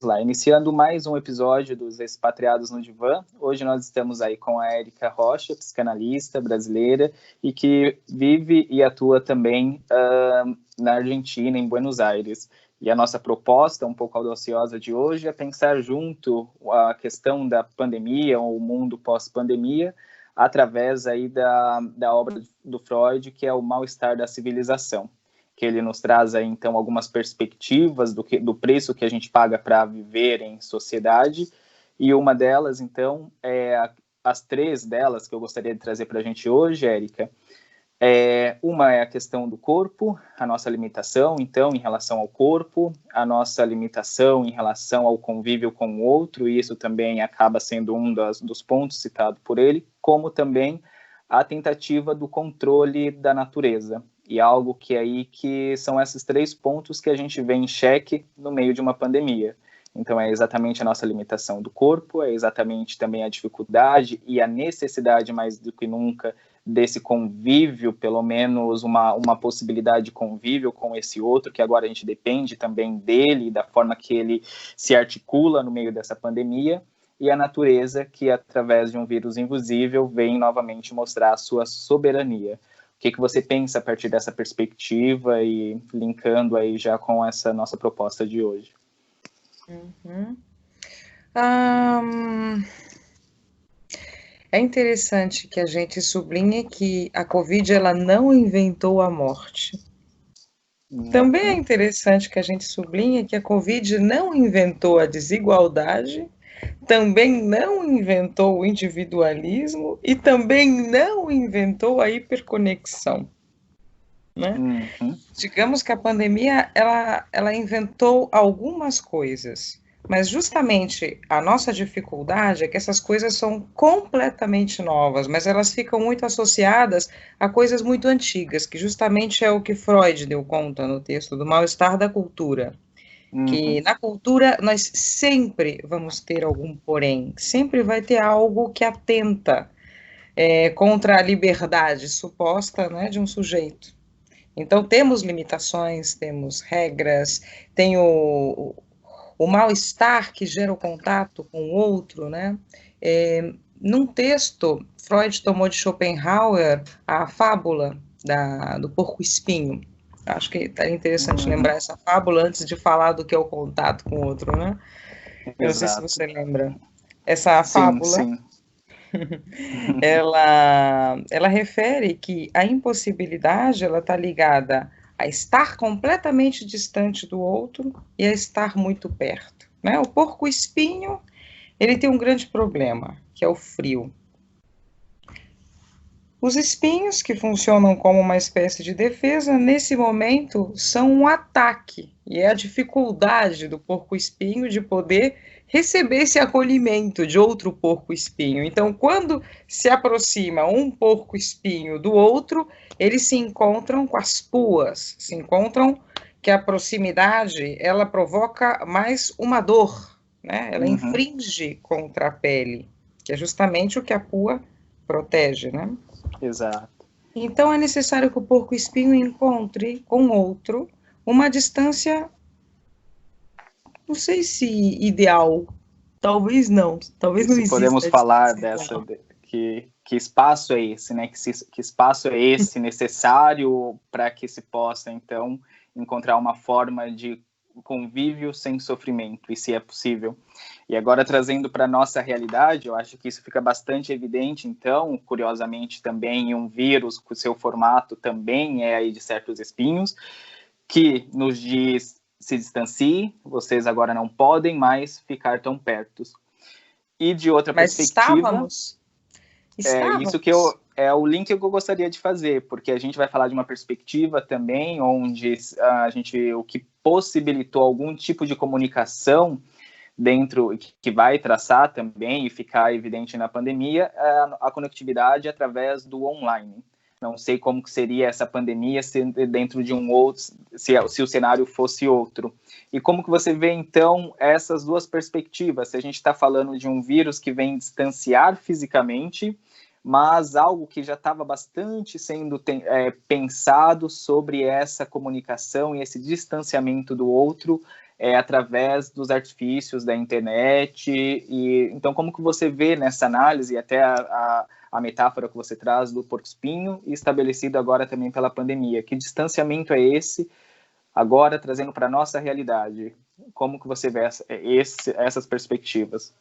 lá, iniciando mais um episódio dos Expatriados no Divã. Hoje nós estamos aí com a Érica Rocha, psicanalista brasileira e que vive e atua também na Argentina, em Buenos Aires. E a nossa proposta, um pouco audaciosa de hoje, é pensar junto a questão da pandemia, ou o mundo pós-pandemia, através aí da obra do Freud, que é o mal-estar da civilização, que ele nos traz aí, então, algumas perspectivas do preço que a gente paga para viver em sociedade, e uma delas, então, as três delas que eu gostaria de trazer para a gente hoje, Érica. Uma é a questão do corpo, a nossa limitação, então, em relação ao corpo, a nossa limitação em relação ao convívio com o outro, e isso também acaba sendo um dos pontos citados por ele, como também a tentativa do controle da natureza, e algo que são esses três pontos que a gente vê em xeque no meio de uma pandemia. Então, é exatamente a nossa limitação do corpo, é exatamente também a dificuldade e a necessidade, mais do que nunca, desse convívio, pelo menos uma possibilidade de convívio com esse outro, que agora a gente depende também dele, da forma que ele se articula no meio dessa pandemia, e a natureza, que através de um vírus invisível vem novamente mostrar a sua soberania. O que você pensa a partir dessa perspectiva e linkando aí já com essa nossa proposta de hoje? É interessante que a gente sublinhe que a Covid ela não inventou a morte. Também é interessante que a gente sublinhe que a Covid não inventou a desigualdade, também não inventou o individualismo e também não inventou a hiperconexão, né? Digamos que a pandemia ela inventou algumas coisas, mas justamente a nossa dificuldade é que essas coisas são completamente novas, mas elas ficam muito associadas a coisas muito antigas, que justamente é o que Freud deu conta no texto do mal-estar da cultura. Que na cultura nós sempre vamos ter algum porém, sempre vai ter algo que atenta contra a liberdade suposta, né, de um sujeito. Então, temos limitações, temos regras, tem o mal-estar que gera o contato com o outro, né? Num texto, Freud tomou de Schopenhauer a fábula do porco-espinho. Acho que é interessante lembrar essa fábula antes de falar do que é o contato com o outro, né? Eu não sei se você lembra. Essa fábula, sim. ela refere que a impossibilidade ela está ligada a estar completamente distante do outro e a estar muito perto, né? O porco-espinho, ele tem um grande problema, que é o frio. Os espinhos, que funcionam como uma espécie de defesa, nesse momento são um ataque, e é a dificuldade do porco-espinho de poder receber esse acolhimento de outro porco-espinho. Então, quando se aproxima um porco-espinho do outro, eles se encontram com as puas, se encontram que a proximidade, ela provoca mais uma dor, né? Ela infringe contra a pele, que é justamente o que a pua protege, né? Exato. Então, é necessário que o porco-espinho encontre com outro uma distância, não sei se ideal, talvez não exista. Podemos falar dessa, que espaço é esse, né? Que espaço é esse necessário para que se possa, então, encontrar uma forma de convívio sem sofrimento, e se é possível. E agora, trazendo para a nossa realidade, eu acho que isso fica bastante evidente, então, curiosamente também, um vírus, com seu formato também é aí de certos espinhos, que nos diz: se distancie, vocês agora não podem mais ficar tão perto. E de outra perspectiva, isso que é o link que eu gostaria de fazer, porque a gente vai falar de uma perspectiva também onde o que possibilitou algum tipo de comunicação dentro, que vai traçar também e ficar evidente na pandemia, a conectividade através do online. Não sei como que seria essa pandemia se dentro de um outro, se o cenário fosse outro. E como que você vê, então, essas duas perspectivas? Se a gente está falando de um vírus que vem distanciar fisicamente, mas algo que já estava bastante sendo pensado sobre essa comunicação e esse distanciamento do outro, através dos artifícios da internet. E então, como que você vê nessa análise, e até a metáfora que você traz do porco-espinho, e estabelecido agora também pela pandemia? Que distanciamento é esse, agora trazendo para a nossa realidade? Como que você vê essas perspectivas?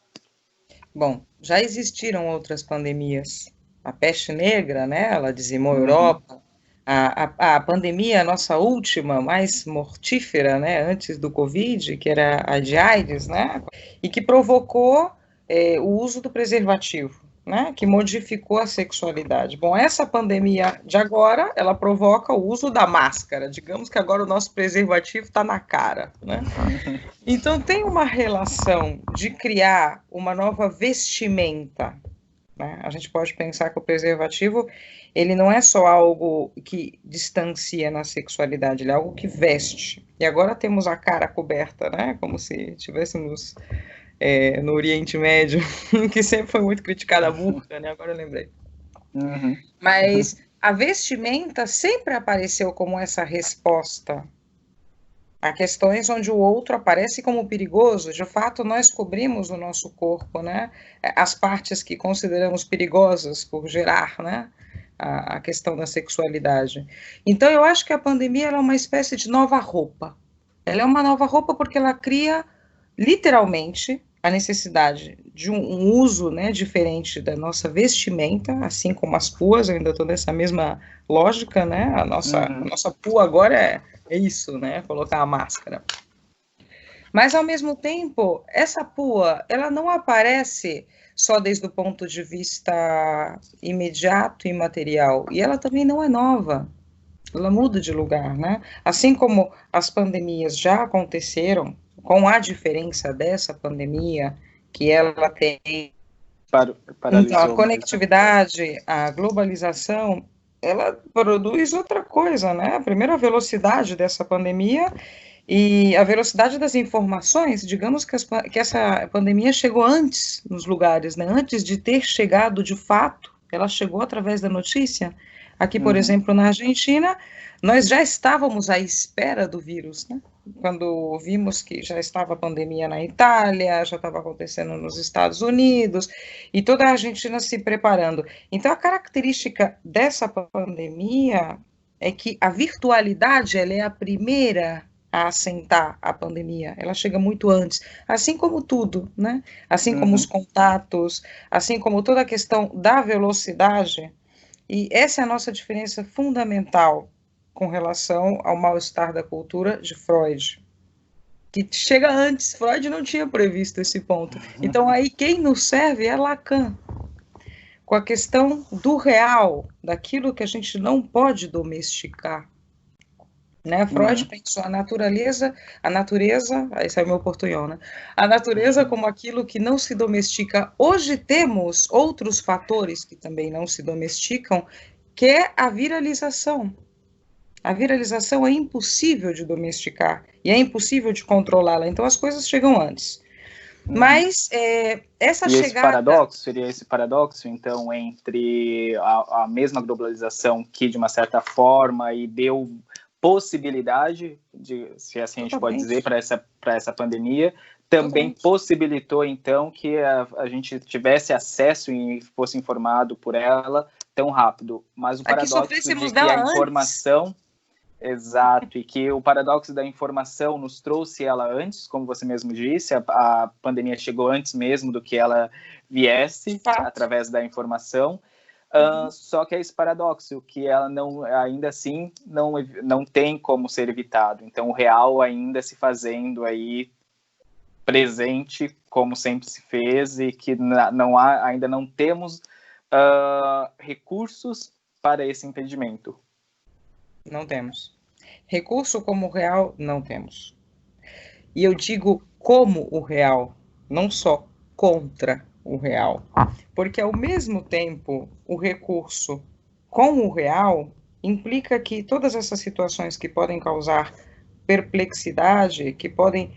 Bom, já existiram outras pandemias. A peste negra, né, ela dizimou a Europa. A pandemia, a nossa última, mais mortífera, né, antes do Covid, que era a de AIDS, né, e que provocou o uso do preservativo, né, que modificou a sexualidade. Bom, essa pandemia de agora, ela provoca o uso da máscara. Digamos que agora o nosso preservativo está na cara, né? Então tem uma relação de criar uma nova vestimenta, né? A gente pode pensar que o preservativo, ele não é só algo que distancia na sexualidade, ele é algo que veste. E agora temos a cara coberta, né? Como se estivéssemos no Oriente Médio, que sempre foi muito criticada a burca, né? Agora eu lembrei. Mas a vestimenta sempre apareceu como essa resposta a questões onde o outro aparece como perigoso. De fato, nós cobrimos o nosso corpo, né? As partes que consideramos perigosas por gerar, né? A questão da sexualidade. Então, eu acho que a pandemia ela é uma espécie de nova roupa. Ela é uma nova roupa porque ela cria, literalmente, a necessidade de um uso, né, diferente da nossa vestimenta, assim como as puas. Eu ainda estou nessa mesma lógica, né? A nossa pua agora é isso, né? Colocar a máscara. Mas, ao mesmo tempo, essa pua, ela não aparece só desde o ponto de vista imediato e material. E ela também não é nova. Ela muda de lugar, né? Assim como as pandemias já aconteceram, com a diferença dessa pandemia, que ela tem então, a conectividade, a globalização, ela produz outra coisa, né? Primeiro, a velocidade dessa pandemia e a velocidade das informações. Digamos que essa pandemia chegou antes nos lugares, né? Antes de ter chegado de fato, ela chegou através da notícia. Aqui, por exemplo, na Argentina, nós já estávamos à espera do vírus, né? Quando vimos que já estava a pandemia na Itália, já estava acontecendo nos Estados Unidos, e toda a Argentina se preparando. Então, a característica dessa pandemia é que a virtualidade ela é a primeira a assentar a pandemia, ela chega muito antes, assim como tudo, né? Assim como os contatos, assim como toda a questão da velocidade, e essa é a nossa diferença fundamental com relação ao mal-estar da cultura de Freud, que chega antes. Freud não tinha previsto esse ponto. Então, aí quem nos serve é Lacan, com a questão do real, daquilo que a gente não pode domesticar. Né? Freud pensou a natureza, esse é o meu portunhol, né? A natureza como aquilo que não se domestica. Hoje temos outros fatores que também não se domesticam, que é a viralização. A viralização é impossível de domesticar e é impossível de controlá-la, então as coisas chegam antes. Mas essa chegada... Esse paradoxo, seria esse paradoxo, então, entre a mesma globalização que, de uma certa forma, e deu possibilidade, se assim a gente pode dizer, para essa pandemia, também possibilitou, então, que a gente tivesse acesso e fosse informado por ela tão rápido. Mas o paradoxo de que a informação... Exato, e que o paradoxo da informação nos trouxe ela antes, como você mesmo disse, a pandemia chegou antes mesmo do que ela viesse, através da informação. Só que é esse paradoxo, que ela não, ainda assim não tem como ser evitado. Então, o real ainda se fazendo aí presente, como sempre se fez, e que ainda não temos recursos para esse entendimento. Não temos. Recurso como real, não temos. E eu digo como o real, não só contra o real. Porque, ao mesmo tempo, o recurso com o real implica que todas essas situações que podem causar perplexidade, que podem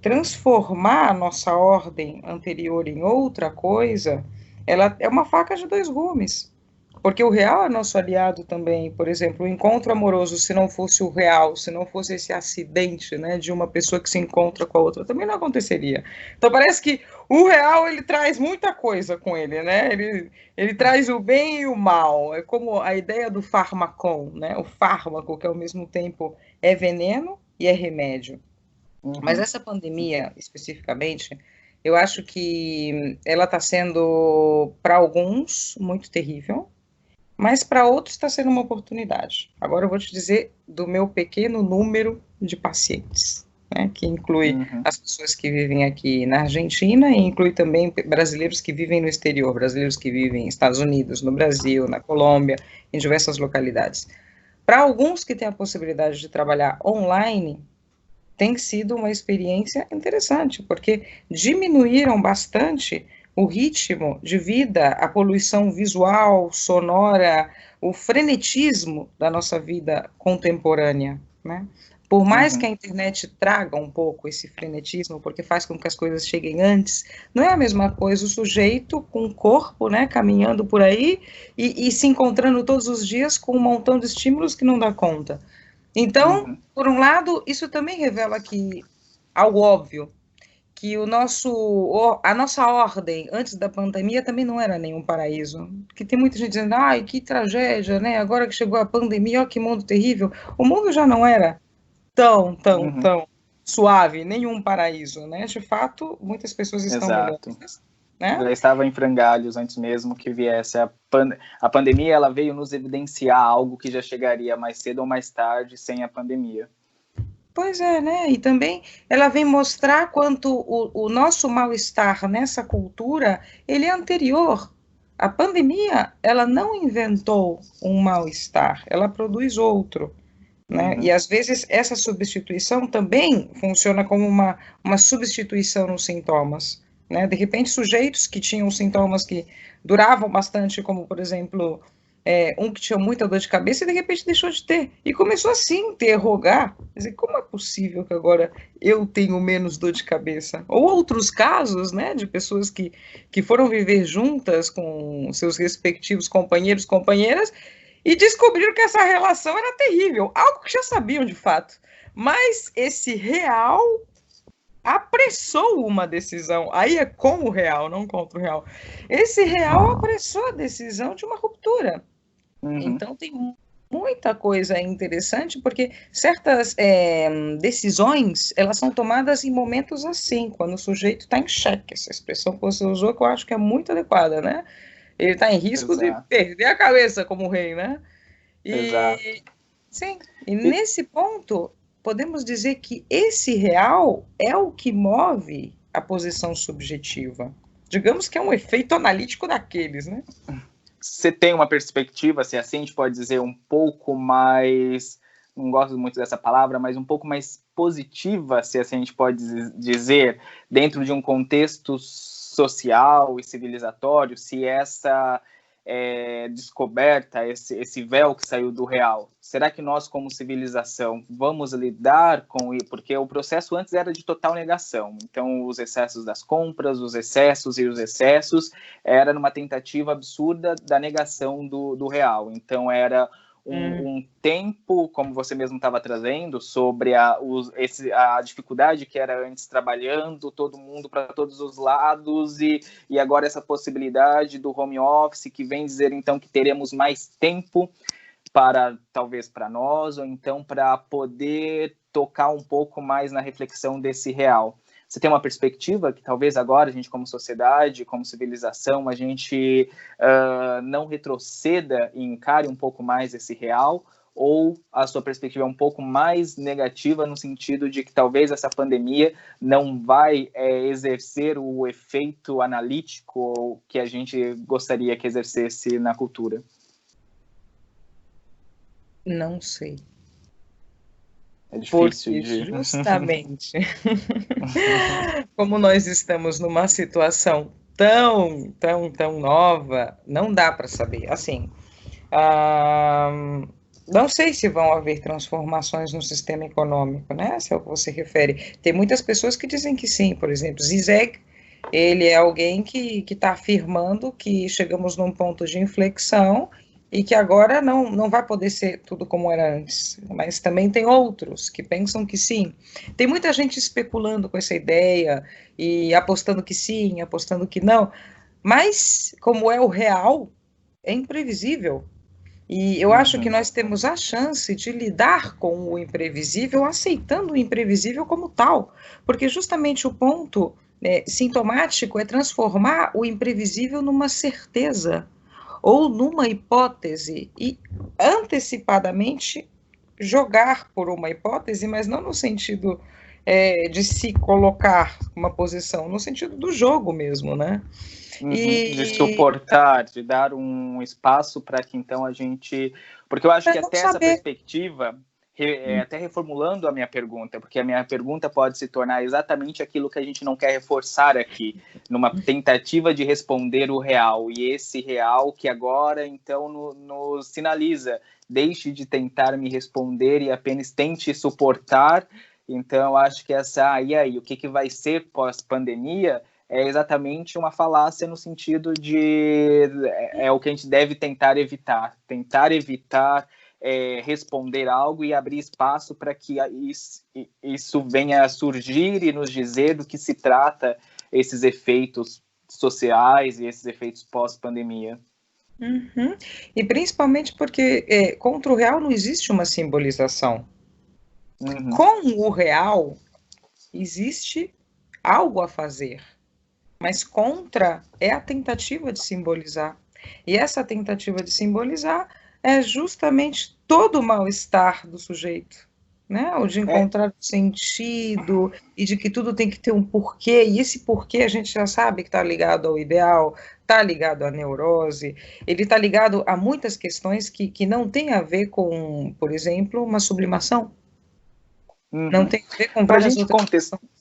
transformar a nossa ordem anterior em outra coisa, ela é uma faca de dois gumes. porque o real é nosso aliado também. Por exemplo, o encontro amoroso, se não fosse o real, se não fosse esse acidente, né, de uma pessoa que se encontra com a outra, também não aconteceria. Então parece que o real, ele traz muita coisa com ele, né? Ele traz o bem e o mal. É como a ideia do fármacon, né? O fármaco, que ao mesmo tempo é veneno e é remédio. Mas essa pandemia, especificamente, eu acho que ela está sendo, para alguns, muito terrível, mas para outros está sendo uma oportunidade. Agora eu vou te dizer do meu pequeno número de pacientes, né, que inclui as pessoas que vivem aqui na Argentina e inclui também brasileiros que vivem no exterior, brasileiros que vivem nos Estados Unidos, no Brasil, na Colômbia, em diversas localidades. Para alguns que têm a possibilidade de trabalhar online, tem sido uma experiência interessante, porque diminuíram bastante o ritmo de vida, a poluição visual, sonora, o frenetismo da nossa vida contemporânea, né? Por mais que a internet traga um pouco esse frenetismo, porque faz com que as coisas cheguem antes, não é a mesma coisa o sujeito com o corpo, né, caminhando por aí e se encontrando todos os dias com um montão de estímulos que não dá conta. Então, por um lado, isso também revela que algo óbvio, que a nossa ordem antes da pandemia também não era nenhum paraíso. Que tem muita gente dizendo, ai, que tragédia, né? Agora que chegou a pandemia, ó, que mundo terrível. O mundo já não era tão suave, nenhum paraíso, né? De fato, muitas pessoas estão melhores, né? Já estava em frangalhos antes mesmo que viesse a pandemia. Ela veio nos evidenciar algo que já chegaria mais cedo ou mais tarde sem a pandemia. Pois é, né? E também ela vem mostrar quanto o nosso mal-estar nessa cultura, ele é anterior. A pandemia, ela não inventou um mal-estar, ela produz outro, né? E às vezes essa substituição também funciona como uma substituição nos sintomas, né? De repente, sujeitos que tinham sintomas que duravam bastante, como, por exemplo, um que tinha muita dor de cabeça e de repente deixou de ter. E começou assim a interrogar, dizer, como é possível que agora eu tenho menos dor de cabeça? Ou outros casos, né, de pessoas que foram viver juntas com seus respectivos companheiros, companheiras, e descobriram que essa relação era terrível, algo que já sabiam de fato. Mas esse real apressou uma decisão, aí é com o real, não contra o real. Esse real apressou a decisão de uma ruptura. Então tem muita coisa interessante, porque certas decisões, elas são tomadas em momentos assim, quando o sujeito está em xeque. Essa expressão que você usou, que eu acho que é muito adequada, né? Ele está em risco de perder a cabeça como rei, né? Sim, e nesse ponto, podemos dizer que esse real é o que move a posição subjetiva. Digamos que é um efeito analítico daqueles, né? Você tem uma perspectiva, se assim a gente pode dizer, um pouco mais, não gosto muito dessa palavra, mas um pouco mais positiva, se assim a gente pode dizer, dentro de um contexto social e civilizatório, se essa descoberta, esse véu que saiu do real, será que nós, como civilização, vamos lidar com isso? Porque o processo antes era de total negação. Então, os excessos das compras, os excessos era numa tentativa absurda da negação do real. Então, era um tempo, como você mesmo estava trazendo, sobre a dificuldade que era antes trabalhando, todo mundo para todos os lados, e agora essa possibilidade do home office, que vem dizer, então, que teremos mais tempo talvez para nós, ou então para poder tocar um pouco mais na reflexão desse real. Você tem uma perspectiva que talvez agora a gente, como sociedade, como civilização, a gente não retroceda e encare um pouco mais esse real, ou a sua perspectiva é um pouco mais negativa no sentido de que talvez essa pandemia não vai exercer o efeito analítico que a gente gostaria que exercesse na cultura? Não sei. É difícil porque justamente como nós estamos numa situação tão nova, não dá para saber. Assim, não sei se vão haver transformações no sistema econômico, né? Se é o que você refere. Tem muitas pessoas que dizem que sim. Por exemplo, Zizek, ele é alguém que está afirmando que chegamos num ponto de inflexão e que agora não vai poder ser tudo como era antes, mas também tem outros que pensam que sim. Tem muita gente especulando com essa ideia e apostando que sim, apostando que não, mas como é o real, é imprevisível. E eu acho que nós temos a chance de lidar com o imprevisível, aceitando o imprevisível como tal, porque justamente o ponto sintomático é transformar o imprevisível numa certeza ou numa hipótese e antecipadamente jogar por uma hipótese, mas não no sentido de se colocar uma posição, no sentido do jogo mesmo, né? De suportar, de dar um espaço para que então a gente... Porque eu acho que até essa perspectiva, até reformulando a minha pergunta, porque a minha pergunta pode se tornar exatamente aquilo que a gente não quer reforçar aqui, numa tentativa de responder o real, e esse real que agora então nos sinaliza, deixe de tentar me responder e apenas tente suportar. Então acho que essa, e aí, o que vai ser pós-pandemia, é exatamente uma falácia no sentido de o que a gente deve tentar evitar responder algo e abrir espaço para que isso venha a surgir e nos dizer do que se trata esses efeitos sociais e esses efeitos pós-pandemia. Uhum. E principalmente porque contra o real não existe uma simbolização. Com o real existe algo a fazer. Mas contra é a tentativa de simbolizar. E essa tentativa de simbolizar é justamente todo o mal-estar do sujeito, né? O de encontrar sentido e de que tudo tem que ter um porquê. E esse porquê a gente já sabe que está ligado ao ideal, está ligado à neurose, ele está ligado a muitas questões que não tem a ver com, por exemplo, uma sublimação. Não tem a ver com várias outras questões.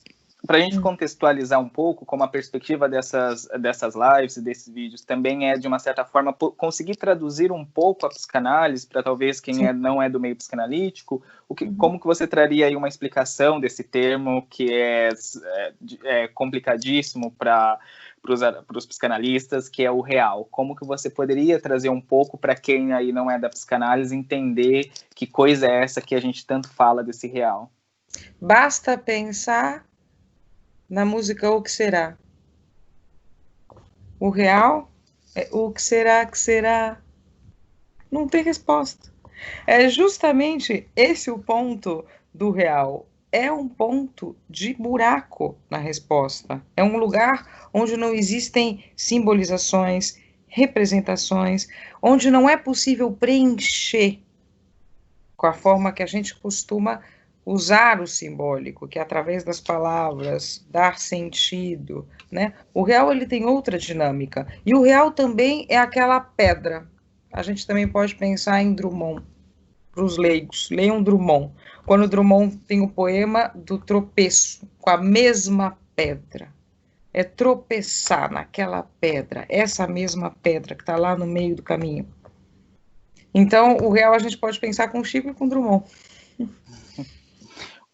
Para a gente contextualizar um pouco, como a perspectiva dessas lives e desses vídeos também é, de uma certa forma, conseguir traduzir um pouco a psicanálise para talvez quem não é do meio psicanalítico, como que você traria aí uma explicação desse termo que é complicadíssimo para os psicanalistas, que é o real? Como que você poderia trazer um pouco para quem aí não é da psicanálise entender que coisa é essa que a gente tanto fala desse real? Basta pensar na música O Que Será. O real é o que será que será? Não tem resposta. É justamente esse o ponto do real. É um ponto de buraco na resposta. É um lugar onde não existem simbolizações, representações, onde não é possível preencher com a forma que a gente costuma usar o simbólico, que é através das palavras, dar sentido, né? O real, ele tem outra dinâmica, e o real também é aquela pedra. A gente também pode pensar em Drummond, para os leigos, leiam Drummond, quando Drummond tem o poema do tropeço, com a mesma pedra, é tropeçar naquela pedra, essa mesma pedra que está lá no meio do caminho. Então, o real a gente pode pensar com Chico e com Drummond.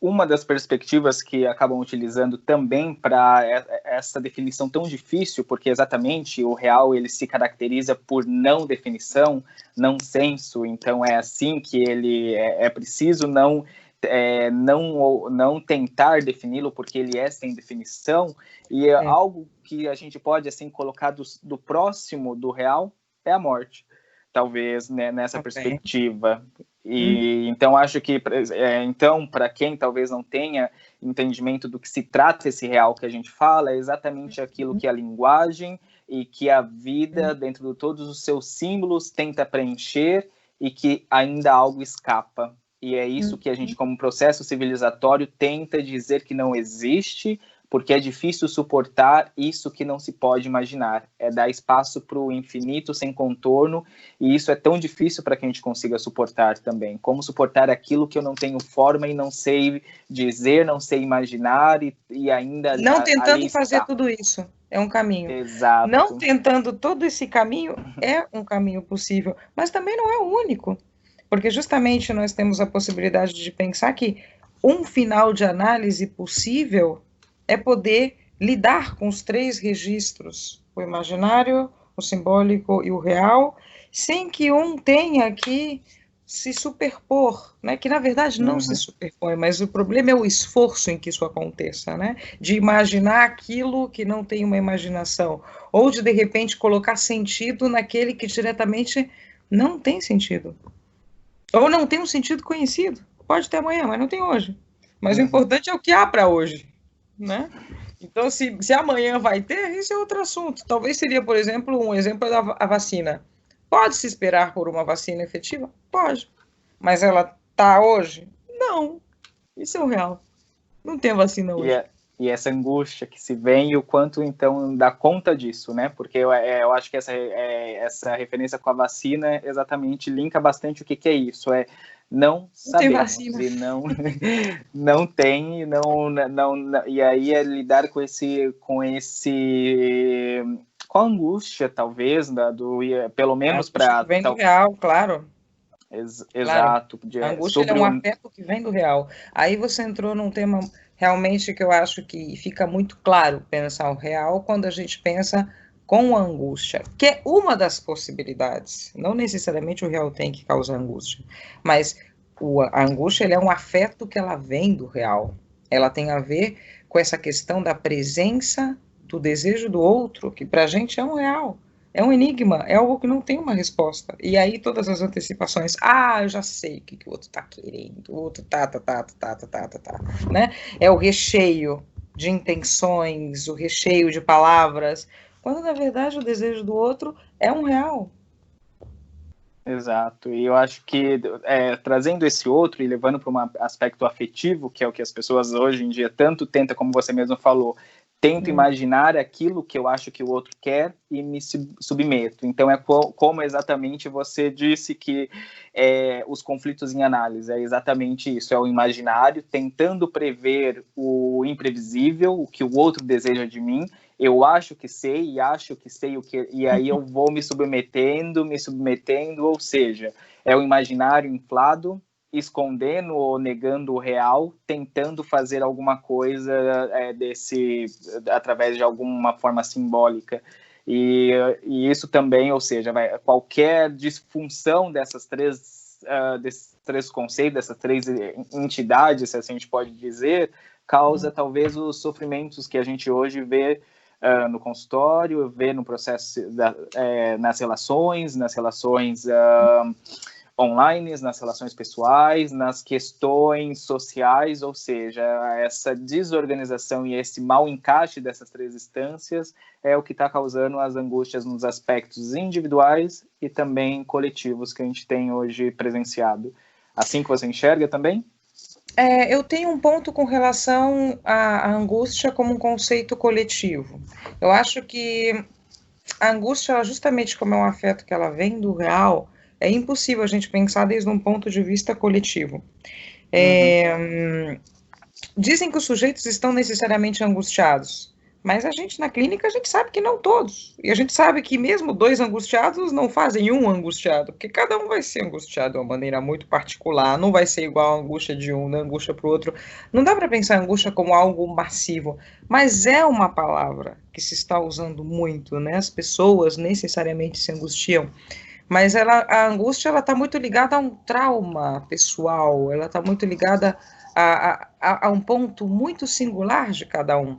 Uma das perspectivas que acabam utilizando também para essa definição tão difícil, porque exatamente o real ele se caracteriza por não definição, não senso, então é assim que ele é preciso não tentar defini-lo, porque ele é sem definição, e algo que a gente pode assim colocar do próximo do real é a morte, talvez, né, nessa perspectiva. E então acho que então para quem talvez não tenha entendimento do que se trata esse real que a gente fala, é exatamente aquilo que a linguagem e que a vida, dentro de todos os seus símbolos, tenta preencher e que ainda algo escapa. E é isso que a gente, como processo civilizatório, tenta dizer que não existe, porque é difícil suportar isso que não se pode imaginar. É dar espaço para o infinito sem contorno, e isso é tão difícil para que a gente consiga suportar também. Como suportar aquilo que eu não tenho forma e não sei dizer, não sei imaginar, e ainda... Não tentando fazer tudo isso, é um caminho. Exato. Não tentando todo esse caminho, é um caminho possível, mas também não é o único, porque justamente nós temos a possibilidade de pensar que um final de análise possível é poder lidar com os três registros, o imaginário, o simbólico e o real, sem que um tenha que se superpor, né? Que na verdade não se superpõe, mas o problema é o esforço em que isso aconteça, né? De imaginar aquilo que não tem uma imaginação, ou de repente colocar sentido naquele que diretamente não tem sentido, ou não tem um sentido conhecido. Pode ter amanhã, mas não tem hoje. Mas o importante é o que há para hoje, né? Então, se amanhã vai ter, isso é outro assunto. Talvez seria, por exemplo, um exemplo da vacina. Pode-se esperar por uma vacina efetiva? Pode. Mas ela está hoje? Não. Isso é o real. Não tem vacina hoje. E essa angústia que se vem e o quanto, então, dá conta disso, né? Porque eu acho que essa referência com a vacina exatamente linka bastante o que é isso. Não sabemos tem e não tem, e aí é lidar com com a angústia, talvez, pelo menos para... Vem do real, claro. Exato. Claro. A angústia é um afeto que vem do real. Aí você entrou num tema realmente que eu acho que fica muito claro pensar o real quando a gente pensa com a angústia, que é uma das possibilidades. Não necessariamente o real tem que causar angústia, mas a angústia é um afeto que ela vem do real. Ela tem a ver com essa questão da presença do desejo do outro, que para a gente é um real. É um enigma, é algo que não tem uma resposta. E aí todas as antecipações, eu já sei o que o outro está querendo, o outro né? É o recheio de intenções, o recheio de palavras, quando na verdade o desejo do outro é um real. Exato, e eu acho que trazendo esse outro e levando para um aspecto afetivo, que é o que as pessoas hoje em dia tanto tentam, como você mesmo falou, tento imaginar aquilo que eu acho que o outro quer e me submeto. Então, como exatamente você disse que os conflitos em análise, é exatamente isso, é o imaginário tentando prever o imprevisível, o que o outro deseja de mim. Eu acho que sei o que, e aí eu vou me submetendo, ou seja, é o imaginário inflado, escondendo ou negando o real, tentando fazer alguma coisa através de alguma forma simbólica. E isso também, ou seja, qualquer disfunção desses três conceitos, dessas três entidades, se assim a gente pode dizer, causa talvez os sofrimentos que a gente hoje vê no consultório, vê no processo, nas relações online, nas relações pessoais, nas questões sociais, ou seja, essa desorganização e esse mau encaixe dessas três instâncias é o que está causando as angústias nos aspectos individuais e também coletivos que a gente tem hoje presenciado. Assim que você enxerga também? Eu tenho um ponto com relação à angústia como um conceito coletivo. Eu acho que a angústia, justamente como é um afeto que ela vem do real, é impossível a gente pensar desde um ponto de vista coletivo. Dizem que os sujeitos estão necessariamente angustiados, mas a gente na clínica, a gente sabe que não todos. E a gente sabe que mesmo dois angustiados não fazem um angustiado, porque cada um vai ser angustiado de uma maneira muito particular, não vai ser igual a angústia de um, a angústia para o outro. Não dá para pensar a angústia como algo massivo, mas é uma palavra que se está usando muito, né? As pessoas necessariamente se angustiam. Mas a angústia está muito ligada a um trauma pessoal, ela está muito ligada a um ponto muito singular de cada um.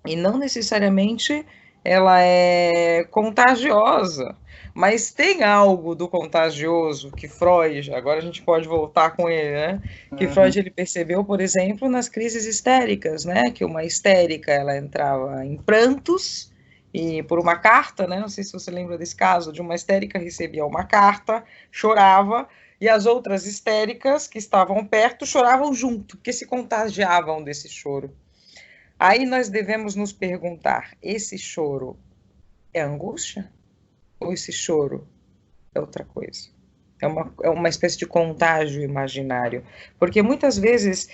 E não necessariamente ela é contagiosa, mas tem algo do contagioso que Freud, agora a gente pode voltar com ele, né? Que Freud ele percebeu, por exemplo, nas crises histéricas, né? Que uma histérica ela entrava em prantos e por uma carta, né? Não sei se você lembra desse caso, de uma histérica recebia uma carta, chorava, e as outras histéricas que estavam perto choravam junto, porque se contagiavam desse choro. Aí nós devemos nos perguntar, esse choro é angústia? Ou esse choro é outra coisa? É uma espécie de contágio imaginário. Porque muitas vezes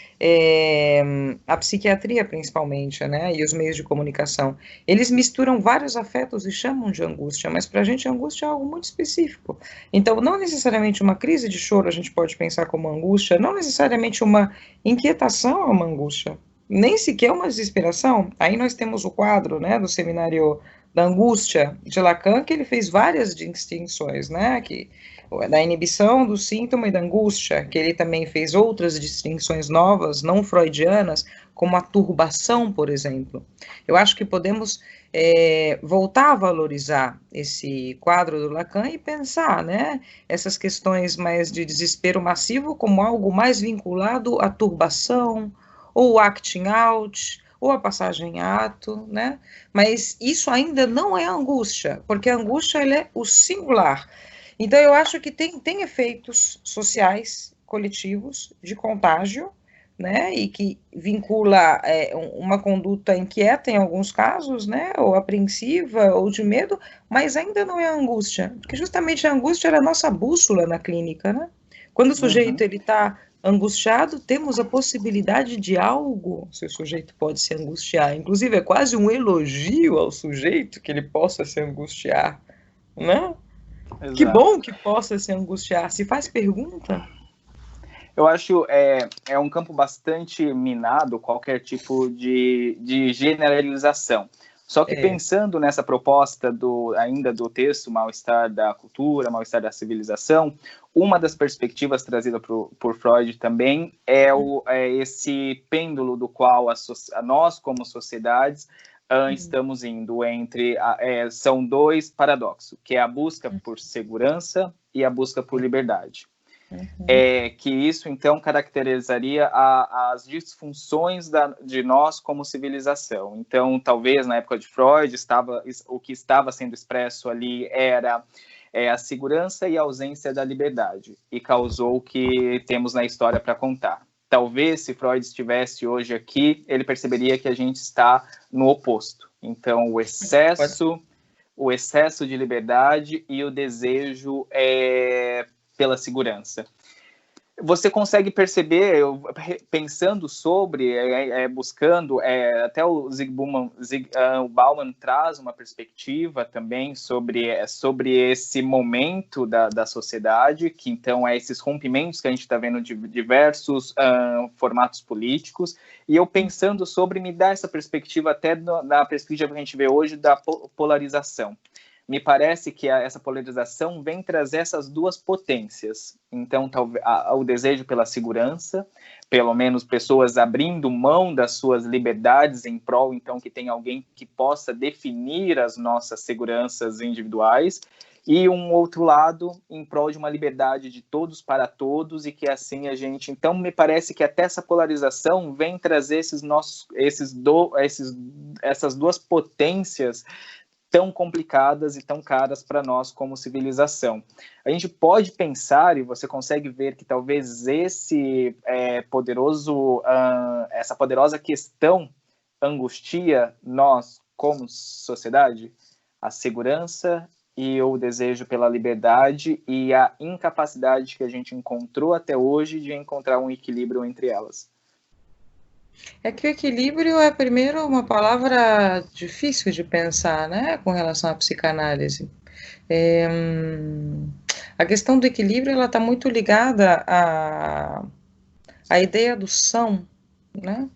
a psiquiatria, principalmente, né, e os meios de comunicação, eles misturam vários afetos e chamam de angústia, mas para a gente a angústia é algo muito específico. Então, não necessariamente uma crise de choro a gente pode pensar como angústia, não necessariamente uma inquietação é uma angústia. nem sequer uma desesperação. Aí nós temos o quadro, né, do Seminário da Angústia de Lacan, que ele fez várias distinções, né, da inibição do síntoma e da angústia, que ele também fez outras distinções novas, não freudianas, como a turbação, por exemplo. Eu acho que podemos voltar a valorizar esse quadro do Lacan e pensar, né, essas questões mais de desespero massivo como algo mais vinculado à turbação, ou o acting out, ou a passagem em ato, né? Mas isso ainda não é angústia, porque a angústia ela é o singular. Então, eu acho que tem efeitos sociais coletivos de contágio, né, e que vincula uma conduta inquieta em alguns casos, né, ou apreensiva, ou de medo, mas ainda não é angústia, porque justamente a angústia era a nossa bússola na clínica, né? Quando o sujeito ele está angustiado, temos a possibilidade de algo, se o sujeito pode se angustiar, inclusive é quase um elogio ao sujeito que ele possa se angustiar, né? Exato. Que bom que possa se angustiar. Se faz pergunta? Eu acho é um campo bastante minado qualquer tipo de generalização. Só que pensando nessa proposta ainda do texto Mal-Estar da Cultura, Mal-Estar da Civilização, uma das perspectivas trazidas por Freud também é esse pêndulo do qual nós, como sociedades, estamos indo entre... são dois paradoxos, que é a busca por segurança e a busca por liberdade. Que isso, então, caracterizaria as disfunções de nós como civilização. Então, talvez, na época de Freud, o que estava sendo expresso ali era a segurança e a ausência da liberdade, e causou o que temos na história para contar. Talvez, se Freud estivesse hoje aqui, ele perceberia que a gente está no oposto. Então, o excesso de liberdade e o desejo pela segurança. Você consegue perceber, pensando sobre, buscando, até o Bauman traz uma perspectiva também sobre esse momento da sociedade, que então esses rompimentos que a gente está vendo de diversos formatos políticos, e eu pensando sobre, me dá essa perspectiva até na perspectiva que a gente vê hoje da polarização. Me parece que essa polarização vem trazer essas duas potências. Então, o desejo pela segurança, pelo menos pessoas abrindo mão das suas liberdades em prol, então, que tem alguém que possa definir as nossas seguranças individuais, e um outro lado em prol de uma liberdade de todos para todos, e que assim a gente... Então, me parece que até essa polarização vem trazer essas duas potências tão complicadas e tão caras para nós como civilização. A gente pode pensar, e você consegue ver que talvez essa poderosa questão angustia nós como sociedade, a segurança e o desejo pela liberdade e a incapacidade que a gente encontrou até hoje de encontrar um equilíbrio entre elas. É que o equilíbrio é, primeiro, uma palavra difícil de pensar, né, com relação à psicanálise. A questão do equilíbrio, ela está muito ligada à ideia do são, né,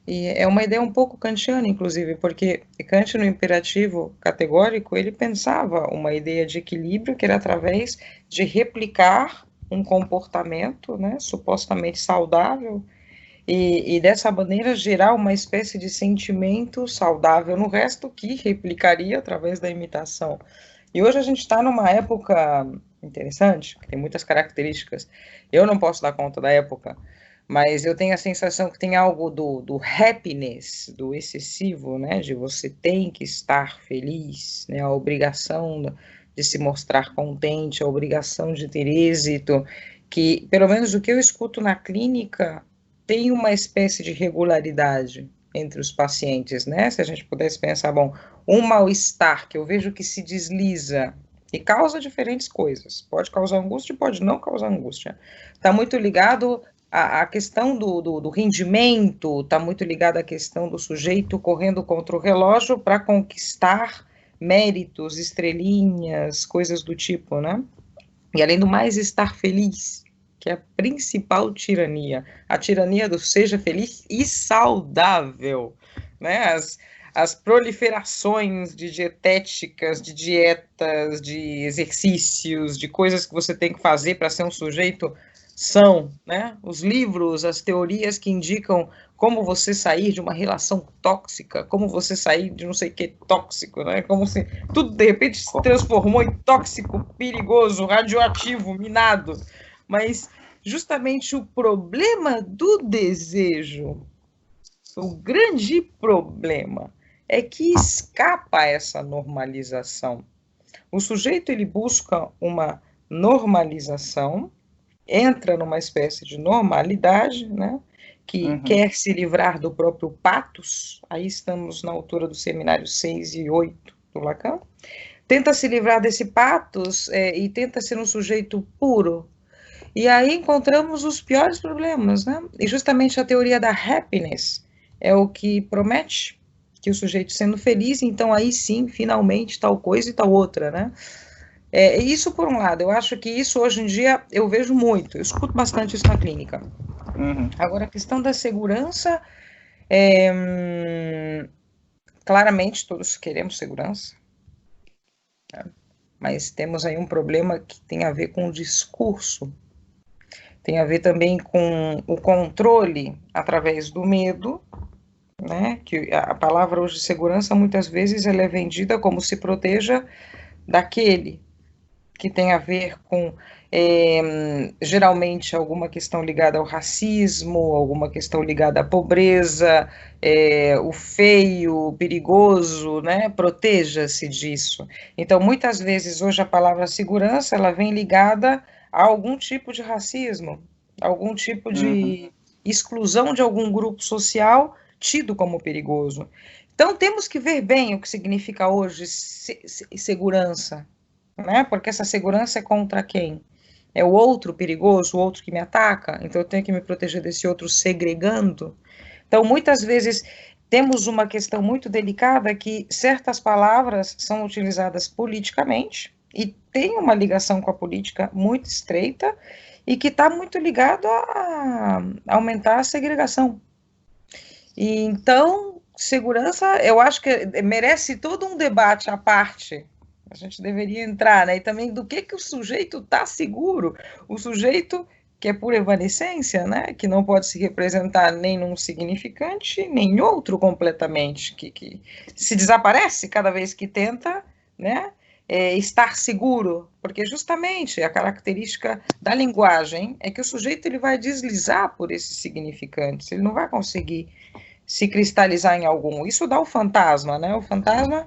e é uma ideia um pouco kantiana, inclusive, porque Kant, no imperativo categórico, ele pensava uma ideia de equilíbrio que era através de replicar um comportamento, né, supostamente saudável, e dessa maneira gerar uma espécie de sentimento saudável no resto que replicaria através da imitação. E hoje a gente está numa época interessante, que tem muitas características. Eu não posso dar conta da época, mas eu tenho a sensação que tem algo do happiness, do excessivo, né? De você tem que estar feliz, né? A obrigação de se mostrar contente, a obrigação de ter êxito, que, pelo menos o que eu escuto na clínica, tem uma espécie de regularidade entre os pacientes, né? Se a gente pudesse pensar, bom, um mal-estar que eu vejo que se desliza e causa diferentes coisas, pode causar angústia, pode não causar angústia. Está muito ligado à questão do rendimento, está muito ligado à questão do sujeito correndo contra o relógio para conquistar méritos, estrelinhas, coisas do tipo, né? E além do mais, estar feliz, que é a principal tirania, a tirania do seja feliz e saudável, né? As proliferações de dietéticas, de dietas, de exercícios, de coisas que você tem que fazer para ser um sujeito são, né? Os livros, as teorias que indicam como você sair de uma relação tóxica, como você sair de não sei o que tóxico, né? Como se tudo de repente se transformou em tóxico, perigoso, radioativo, minado. Mas justamente o problema do desejo, o grande problema é que escapa essa normalização. O sujeito ele busca uma normalização, entra numa espécie de normalidade, né? Que quer se livrar do próprio patos, aí estamos na altura do seminário 6 e 8 do Lacan, tenta se livrar desse patos e tenta ser um sujeito puro, e aí encontramos os piores problemas, né? E justamente a teoria da happiness é o que promete que o sujeito sendo feliz, então aí sim, finalmente, tal coisa e tal outra, né? Isso por um lado, eu acho que isso hoje em dia eu vejo muito, eu escuto bastante isso na clínica. Agora, a questão da segurança, claramente todos queremos segurança, né? Mas temos aí um problema que tem a ver com o discurso, tem a ver também com o controle através do medo, né? Que a palavra hoje segurança muitas vezes ela é vendida como se proteja daquele, que tem a ver com geralmente alguma questão ligada ao racismo, alguma questão ligada à pobreza, o feio, o perigoso, né? Proteja-se disso. Então, muitas vezes hoje a palavra segurança ela vem ligada a algum tipo de racismo, algum tipo de exclusão de algum grupo social tido como perigoso. Então, temos que ver bem o que significa hoje segurança, né? Porque essa segurança é contra quem? É o outro perigoso, o outro que me ataca, então eu tenho que me proteger desse outro segregando. Então, muitas vezes, temos uma questão muito delicada que certas palavras são utilizadas politicamente e tem uma ligação com a política muito estreita e que está muito ligado a aumentar a segregação. E então, segurança, eu acho que merece todo um debate à parte. A gente deveria entrar, né? E também do que o sujeito está seguro. O sujeito que é por evanescência, né? Que não pode se representar nem num significante, nem em outro completamente, que se desaparece cada vez que tenta, né? Estar seguro, porque justamente a característica da linguagem é que o sujeito ele vai deslizar por esses significantes, ele não vai conseguir se cristalizar em algum. Isso dá o fantasma, né? O fantasma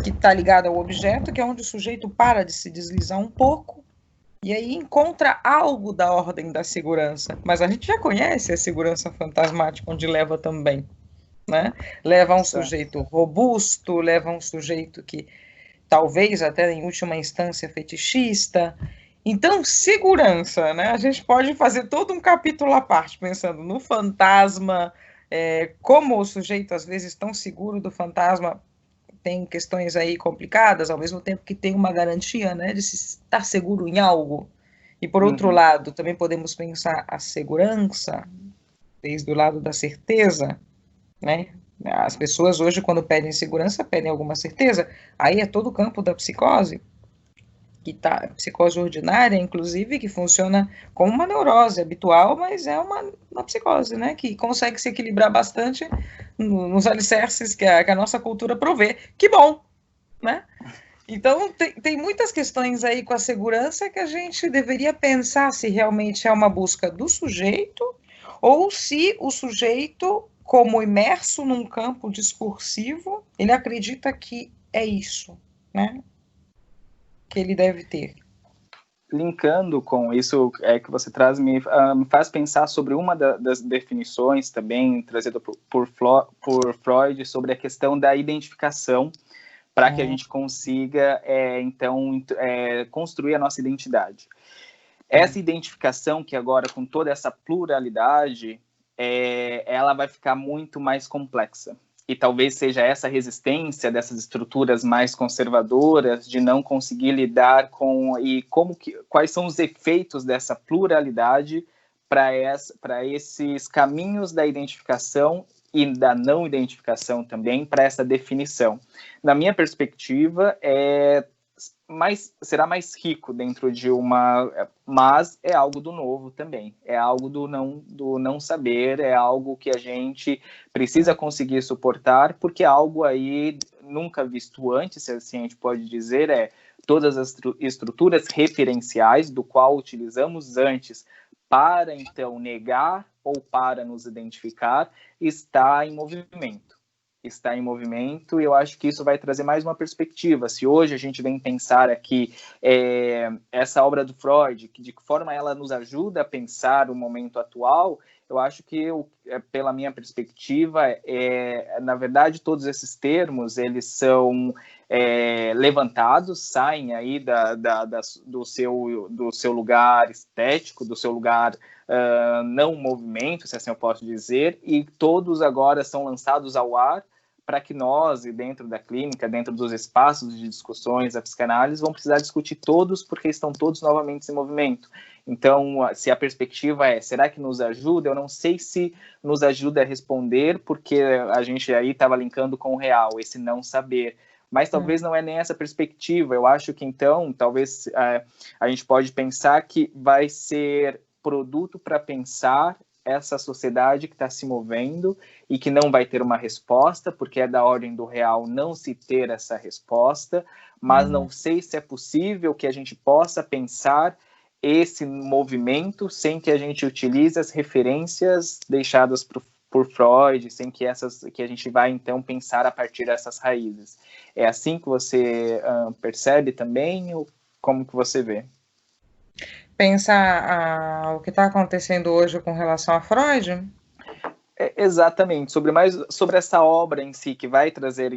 que está ligado ao objeto, que é onde o sujeito para de se deslizar um pouco e aí encontra algo da ordem da segurança. Mas a gente já conhece a segurança fantasmática, onde leva também, né? Leva um sujeito robusto, leva um sujeito que talvez até em última instância fetichista. Então, segurança, né? A gente pode fazer todo um capítulo à parte, pensando no fantasma, como o sujeito, às vezes, tão seguro do fantasma, tem questões aí complicadas, ao mesmo tempo que tem uma garantia, né, de se estar seguro em algo. E, por outro lado, também podemos pensar a segurança, desde o lado da certeza, né? As pessoas hoje, quando pedem segurança, pedem alguma certeza. Aí é todo o campo da psicose, que tá, psicose ordinária, inclusive, que funciona como uma neurose habitual, mas é uma psicose, né? Que consegue se equilibrar bastante nos alicerces que a nossa cultura provê. Que bom, né? Então, tem muitas questões aí com a segurança que a gente deveria pensar se realmente é uma busca do sujeito ou se o sujeito, como imerso num campo discursivo, ele acredita que é isso, né? Que ele deve ter. Linkando com isso que você traz, me faz pensar sobre uma das definições também trazida por Freud sobre a questão da identificação, para que a gente consiga, então, construir a nossa identidade. Essa identificação, que agora, com toda essa pluralidade, ela vai ficar muito mais complexa. e talvez seja essa resistência dessas estruturas mais conservadoras de não conseguir lidar com e quais são os efeitos dessa pluralidade para esses caminhos da identificação e da não identificação também, para essa definição. Na minha perspectiva, será mais rico dentro de mas é algo do novo também, é algo do não saber, é algo que a gente precisa conseguir suportar, porque é algo aí nunca visto antes, se assim a gente pode dizer, todas as estruturas referenciais do qual utilizamos antes para então negar ou para nos identificar, está em movimento. Está em movimento, e eu acho que isso vai trazer mais uma perspectiva. Se hoje a gente vem pensar aqui essa obra do Freud, de que forma ela nos ajuda a pensar o momento atual, eu acho que, pela minha perspectiva, na verdade, todos esses termos, eles são levantados, saem aí do seu lugar estético, do seu lugar não movimento, se assim eu posso dizer, e todos agora são lançados ao ar para que nós, e dentro da clínica, dentro dos espaços de discussões da psicanálise, vão precisar discutir todos, porque estão todos novamente em movimento. Então, se a perspectiva será que nos ajuda? Eu não sei se nos ajuda a responder, porque a gente aí estava linkando com o real, esse não saber. Mas talvez não é nem essa perspectiva. Eu acho que, então, talvez a gente pode pensar que vai ser produto para pensar essa sociedade que está se movendo e que não vai ter uma resposta, porque é da ordem do real não se ter essa resposta, mas não sei se é possível que a gente possa pensar esse movimento sem que a gente utilize as referências deixadas por Freud, sem que a gente vai então pensar a partir dessas raízes. É assim que você percebe também, ou como que você vê? Pensar o que está acontecendo hoje com relação a Freud? Exatamente, sobre essa obra em si, que vai trazer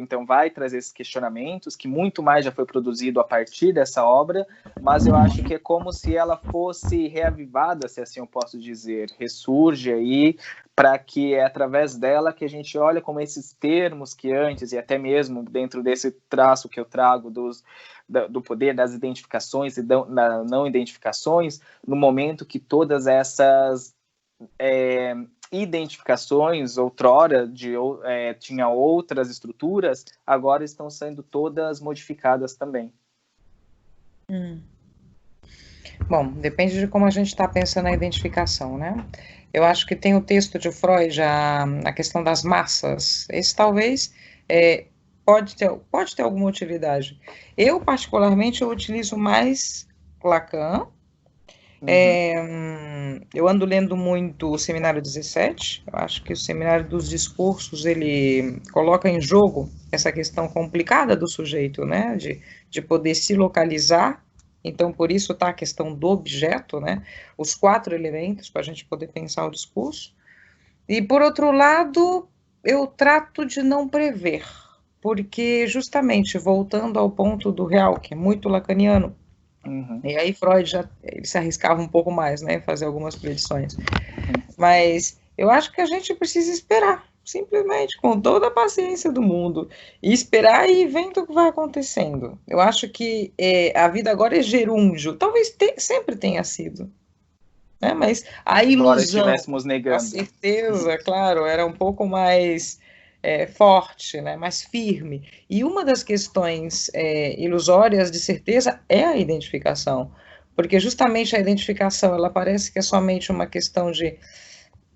esses questionamentos, que muito mais já foi produzido a partir dessa obra, mas eu acho que é como se ela fosse reavivada, se assim eu posso dizer, ressurge aí, para que é através dela que a gente olha como esses termos que antes, e até mesmo dentro desse traço que eu trago do poder das identificações e das não identificações, no momento que todas essas identificações, outrora, tinha outras estruturas, agora estão sendo todas modificadas também. Bom, depende de como a gente está pensando na identificação, né? Eu acho que tem o texto de Freud, a questão das massas. Esse talvez pode ter alguma utilidade. Eu, particularmente, eu utilizo mais Lacan. Eu ando lendo muito o Seminário 17, eu acho que o Seminário dos Discursos, ele coloca em jogo essa questão complicada do sujeito, né, de poder se localizar, então por isso está a questão do objeto, né, os 4 elementos para a gente poder pensar o discurso, e por outro lado, eu trato de não prever, porque justamente, voltando ao ponto do real, que é muito lacaniano, e aí Freud ele se arriscava um pouco mais, né, em fazer algumas predições. Mas eu acho que a gente precisa esperar, simplesmente, com toda a paciência do mundo, e esperar e ir vendo o que vai acontecendo. Eu acho que a vida agora é gerúndio, talvez sempre tenha sido, né, mas a ilusão, a certeza, claro, era um pouco mais forte, né, mais firme. E uma das questões ilusórias de certeza é a identificação, porque justamente a identificação, ela parece que é somente uma questão de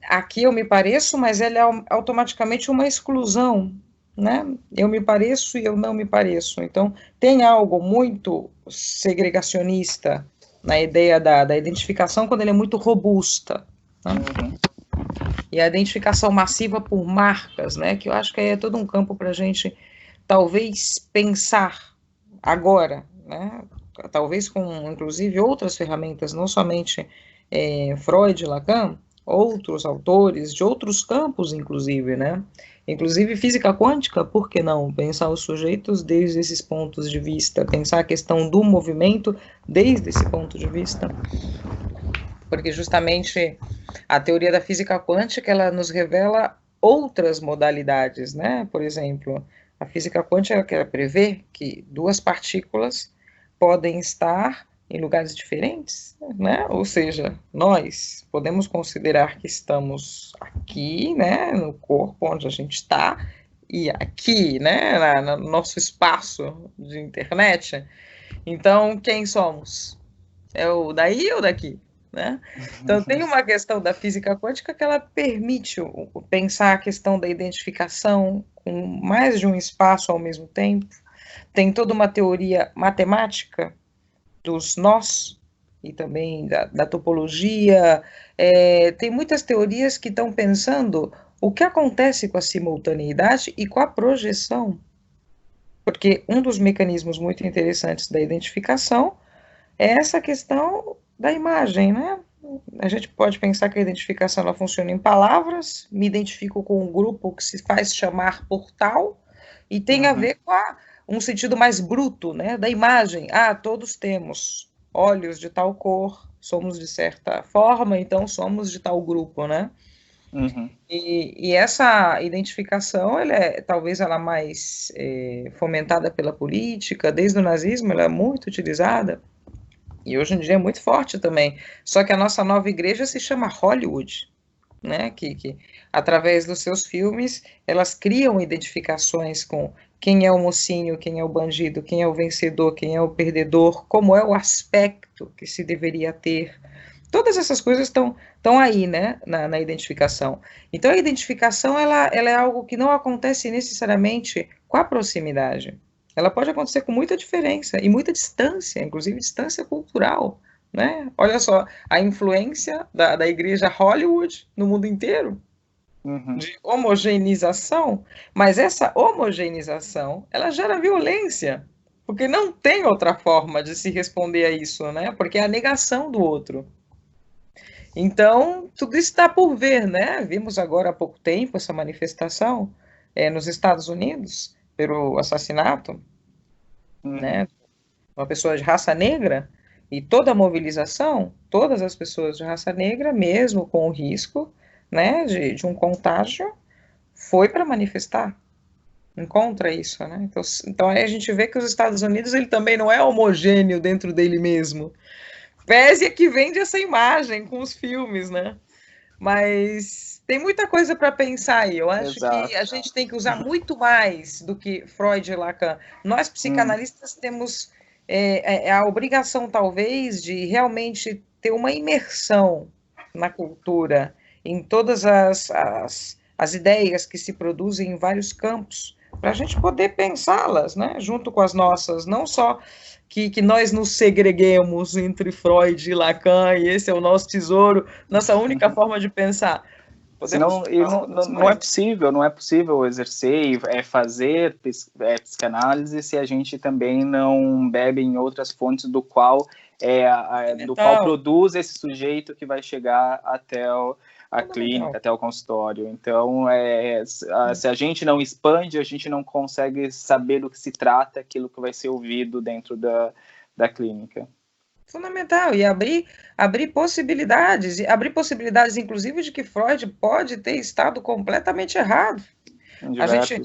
aqui eu me pareço, mas ela é automaticamente uma exclusão, né? Eu me pareço e eu não me pareço. Então, tem algo muito segregacionista na ideia da identificação quando ela é muito robusta, né? E a identificação massiva por marcas, né, que eu acho que é todo um campo para a gente, talvez, pensar agora, né, talvez com, inclusive, outras ferramentas, não somente Freud, Lacan, outros autores de outros campos, inclusive, né, inclusive física quântica, por que não? Pensar os sujeitos desde esses pontos de vista, pensar a questão do movimento desde esse ponto de vista, porque justamente a teoria da física quântica, ela nos revela outras modalidades, né? Por exemplo, a física quântica prevê que duas partículas podem estar em lugares diferentes, né? Ou seja, nós podemos considerar que estamos aqui, né, no corpo onde a gente está, e aqui, né, no nosso espaço de internet. Então, quem somos? É o daí ou daqui? Né? Então, tem uma questão da física quântica que ela permite pensar a questão da identificação com mais de um espaço ao mesmo tempo. Tem toda uma teoria matemática dos nós e também da topologia. Tem muitas teorias que estão pensando o que acontece com a simultaneidade e com a projeção. Porque um dos mecanismos muito interessantes da identificação é essa questão da imagem, né? A gente pode pensar que a identificação ela funciona em palavras, me identifico com um grupo que se faz chamar por tal, e tem a ver com um sentido mais bruto, né, da imagem. Ah, todos temos olhos de tal cor, somos de certa forma, então somos de tal grupo, né? E essa identificação, talvez ela mais fomentada pela política, desde o nazismo, ela é muito utilizada, e hoje em dia é muito forte também. Só que a nossa nova igreja se chama Hollywood, né? Que através dos seus filmes, elas criam identificações com quem é o mocinho, quem é o bandido, quem é o vencedor, quem é o perdedor, como é o aspecto que se deveria ter. Todas essas coisas estão aí, né, na identificação. Então, a identificação ela é algo que não acontece necessariamente com a proximidade. Ela pode acontecer com muita diferença e muita distância, inclusive distância cultural, né? Olha só, a influência da igreja Hollywood no mundo inteiro, de homogeneização, mas essa homogeneização, ela gera violência, porque não tem outra forma de se responder a isso, né? Porque é a negação do outro. Então, tudo isso está por ver, né? Vimos agora há pouco tempo essa manifestação nos Estados Unidos, pelo assassinato, né, uma pessoa de raça negra, e toda a mobilização, todas as pessoas de raça negra, mesmo com o risco, né, de um contágio, foi para manifestar contra isso, né? Então aí a gente vê que os Estados Unidos ele também não é homogêneo dentro dele mesmo. Pese a que vende essa imagem com os filmes, né? Mas tem muita coisa para pensar aí. Eu acho que a gente tem que usar muito mais do que Freud e Lacan. Nós, psicanalistas, temos a obrigação, talvez, de realmente ter uma imersão na cultura, em todas as ideias que se produzem em vários campos, para a gente poder pensá-las, né, junto com as nossas, não só que nós nos segreguemos entre Freud e Lacan, e esse é o nosso tesouro, nossa única forma de pensar. Senão, não é possível exercer e fazer psicanálise se a gente também não bebe em outras fontes do qual produz esse sujeito que vai chegar até a clínica, até o consultório. Então, se a gente não expande, a gente não consegue saber do que se trata, aquilo que vai ser ouvido dentro da clínica. Fundamental, e abrir possibilidades, inclusive de que Freud pode ter estado completamente errado. A gente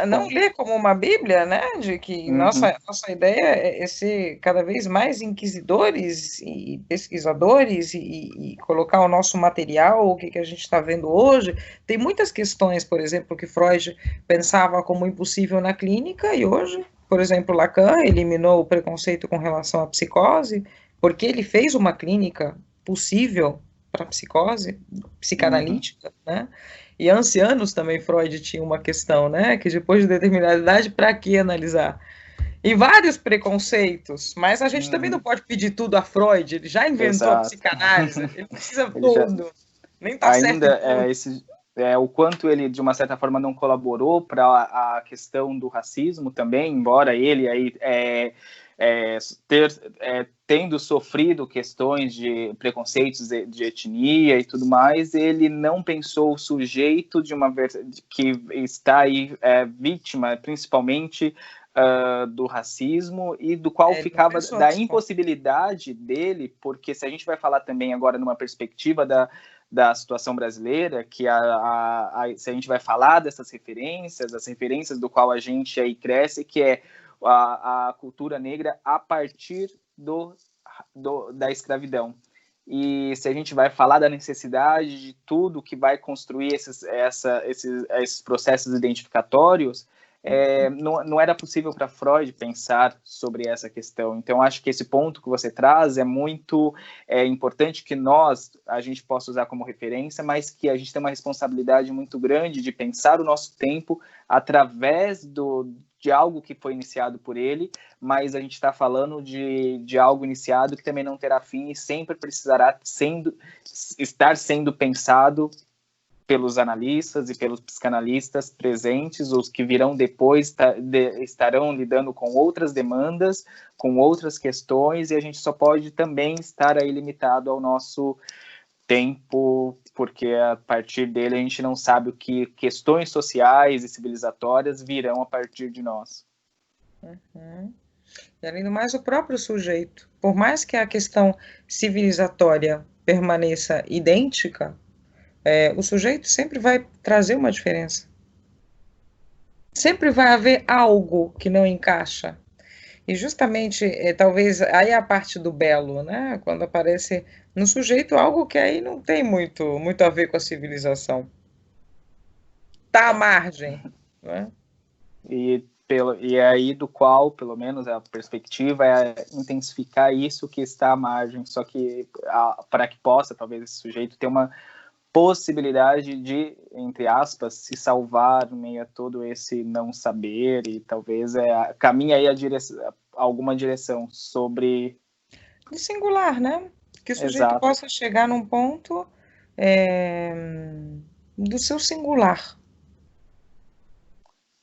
não lê como uma Bíblia, né, de que nossa ideia é ser cada vez mais inquisidores e pesquisadores e colocar o nosso material, o que a gente está vendo hoje. Tem muitas questões, por exemplo, que Freud pensava como impossível na clínica, e hoje, por exemplo, Lacan eliminou o preconceito com relação à psicose, porque ele fez uma clínica possível para psicose, psicanalítica, né? E ancianos também, Freud tinha uma questão, né? Que depois de determinada idade, para que analisar? E vários preconceitos, mas a gente também não pode pedir tudo a Freud, ele já inventou a psicanálise, ele precisa tudo, nem tá ainda certo. O quanto ele, de uma certa forma, não colaborou para a questão do racismo também, embora ele aí tendo sofrido questões de preconceitos de etnia e tudo mais, ele não pensou o sujeito que está aí vítima, principalmente do racismo, e do qual ficava da impossibilidade dele, porque se a gente vai falar também agora numa perspectiva da situação brasileira, que se a gente vai falar dessas referências, as referências do qual a gente aí cresce, que é a cultura negra a partir da escravidão. E se a gente vai falar da necessidade de tudo que vai construir esses processos identificatórios, não era possível para Freud pensar sobre essa questão. Então, acho que esse ponto que você traz é muito importante que a gente possa usar como referência, mas que a gente tem uma responsabilidade muito grande de pensar o nosso tempo através de algo que foi iniciado por ele, mas a gente está falando de algo iniciado que também não terá fim e sempre precisará estar sendo pensado pelos analistas e pelos psicanalistas presentes. Os que virão depois estarão lidando com outras demandas, com outras questões, e a gente só pode também estar aí limitado ao nosso tempo, porque a partir dele a gente não sabe o que questões sociais e civilizatórias virão a partir de nós. Uhum. E além do mais, o próprio sujeito, por mais que a questão civilizatória permaneça idêntica, o sujeito sempre vai trazer uma diferença. Sempre vai haver algo que não encaixa. E justamente, talvez, aí é a parte do belo, né? Quando aparece no sujeito algo que aí não tem muito a ver com a civilização. Está à margem, né? E aí do qual, pelo menos, a perspectiva é intensificar isso que está à margem, só que para que possa, talvez, esse sujeito ter uma possibilidade de, entre aspas, se salvar no meio a todo esse não saber, e talvez caminhe aí alguma direção sobre... De singular, né? Que o sujeito Exato. possa chegar num ponto do seu singular.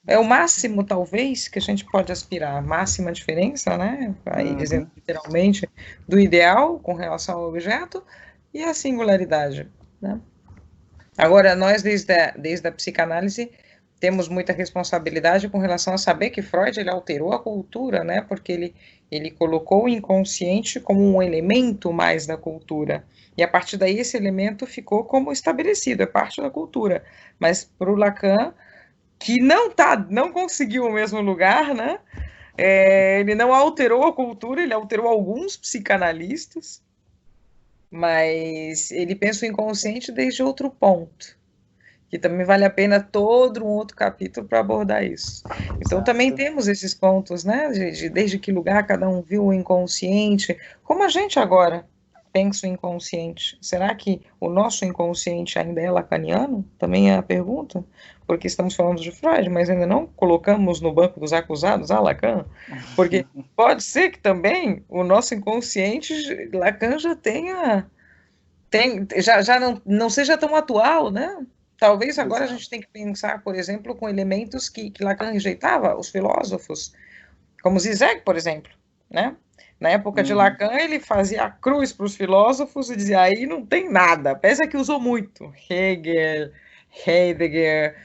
É o máximo, talvez, que a gente pode aspirar, a máxima diferença, né? Aí dizendo literalmente, do ideal com relação ao objeto e a singularidade, né? Agora, nós, desde a psicanálise, temos muita responsabilidade com relação a saber que Freud ele alterou a cultura, né? Porque ele colocou o inconsciente como um elemento mais da cultura. E a partir daí esse elemento ficou como estabelecido, é parte da cultura. Mas para o Lacan, que não conseguiu o mesmo lugar, né? Ele não alterou a cultura, ele alterou alguns psicanalistas, mas ele pensa o inconsciente desde outro ponto, que também vale a pena todo um outro capítulo para abordar isso. Então, exato, também temos esses pontos, né, desde que lugar cada um viu o inconsciente, como a gente agora pensa o inconsciente. Será que o nosso inconsciente ainda é lacaniano? Também é a pergunta, porque estamos falando de Freud, mas ainda não colocamos no banco dos acusados a Lacan, porque pode ser que também o nosso inconsciente, Lacan já já não seja tão atual, né? Talvez agora exato, a gente tenha que pensar, por exemplo, com elementos que Lacan rejeitava, os filósofos, como Zizek, por exemplo, né? Na época de Lacan, ele fazia a cruz para os filósofos e dizia, aí não tem nada, apesar que usou muito, Hegel, Heidegger,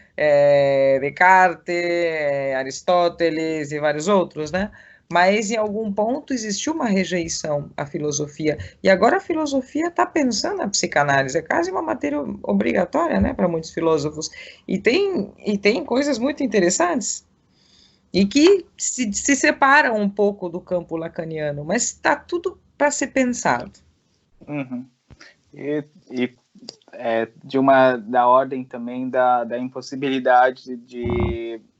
Descartes, Aristóteles e vários outros, né? Mas em algum ponto existiu uma rejeição à filosofia, e agora a filosofia está pensando na psicanálise, é quase uma matéria obrigatória, né, para muitos filósofos, e tem coisas muito interessantes, e que se separam um pouco do campo lacaniano, mas está tudo para ser pensado. Uhum. Da ordem também da impossibilidade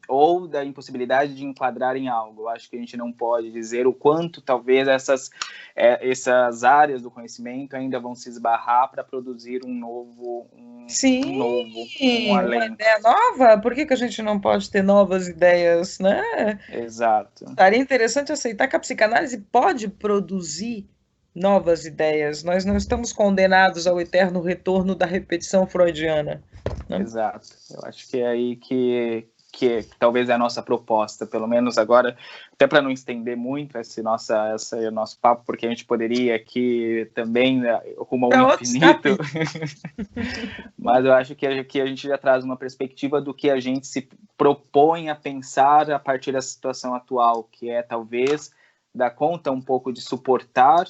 ou da impossibilidade de enquadrar em algo. Eu acho que a gente não pode dizer o quanto talvez essas áreas do conhecimento ainda vão se esbarrar para produzir um novo, uma ideia nova. Por que a gente não pode ter novas ideias, né? Exato. Seria interessante aceitar que a psicanálise pode produzir novas ideias. Nós não estamos condenados ao eterno retorno da repetição freudiana, né? Exato. Eu acho que é aí que talvez é a nossa proposta, pelo menos agora, até para não estender muito esse nosso papo, porque a gente poderia aqui também rumo ao infinito, mas eu acho que a gente já traz uma perspectiva do que a gente se propõe a pensar a partir da situação atual, que é talvez dar conta um pouco de suportar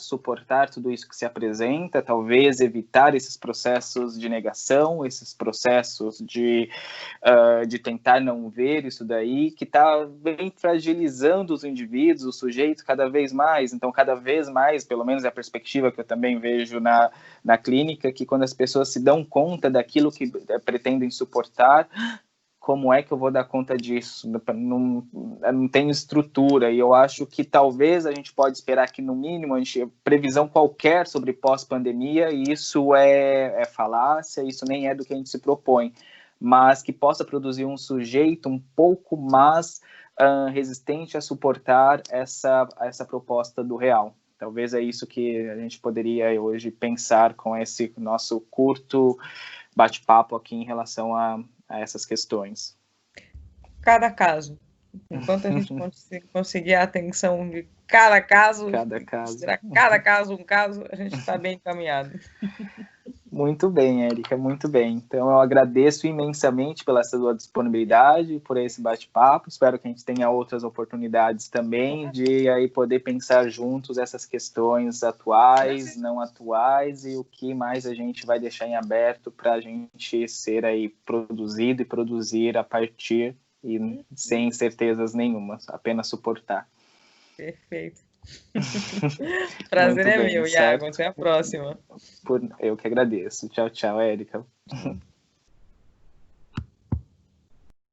tudo isso que se apresenta, talvez evitar esses processos de negação, esses processos de tentar não ver isso daí, que está bem fragilizando os indivíduos, os sujeitos, cada vez mais. Então, cada vez mais, pelo menos é a perspectiva que eu também vejo na clínica, que quando as pessoas se dão conta daquilo que pretendem suportar, como é que eu vou dar conta disso? Não tenho estrutura, e eu acho que talvez a gente pode esperar que, no mínimo, previsão qualquer sobre pós-pandemia, e isso é falácia, isso nem é do que a gente se propõe, mas que possa produzir um sujeito um pouco mais resistente a suportar essa proposta do real. Talvez é isso que a gente poderia hoje pensar com esse nosso curto bate-papo aqui em relação a essas questões. Cada caso. Enquanto a gente conseguir a atenção de cada caso um caso, a gente está bem encaminhado. Muito bem, Érica, muito bem. Então, eu agradeço imensamente pela sua disponibilidade, por esse bate-papo. Espero que a gente tenha outras oportunidades também de aí poder pensar juntos essas questões atuais, não atuais, e o que mais a gente vai deixar em aberto para a gente ser aí produzido e produzir a partir e sem certezas nenhuma, apenas suportar. Perfeito. Prazer é meu, Iago. Até a próxima. Eu que agradeço. Tchau, tchau, Érica.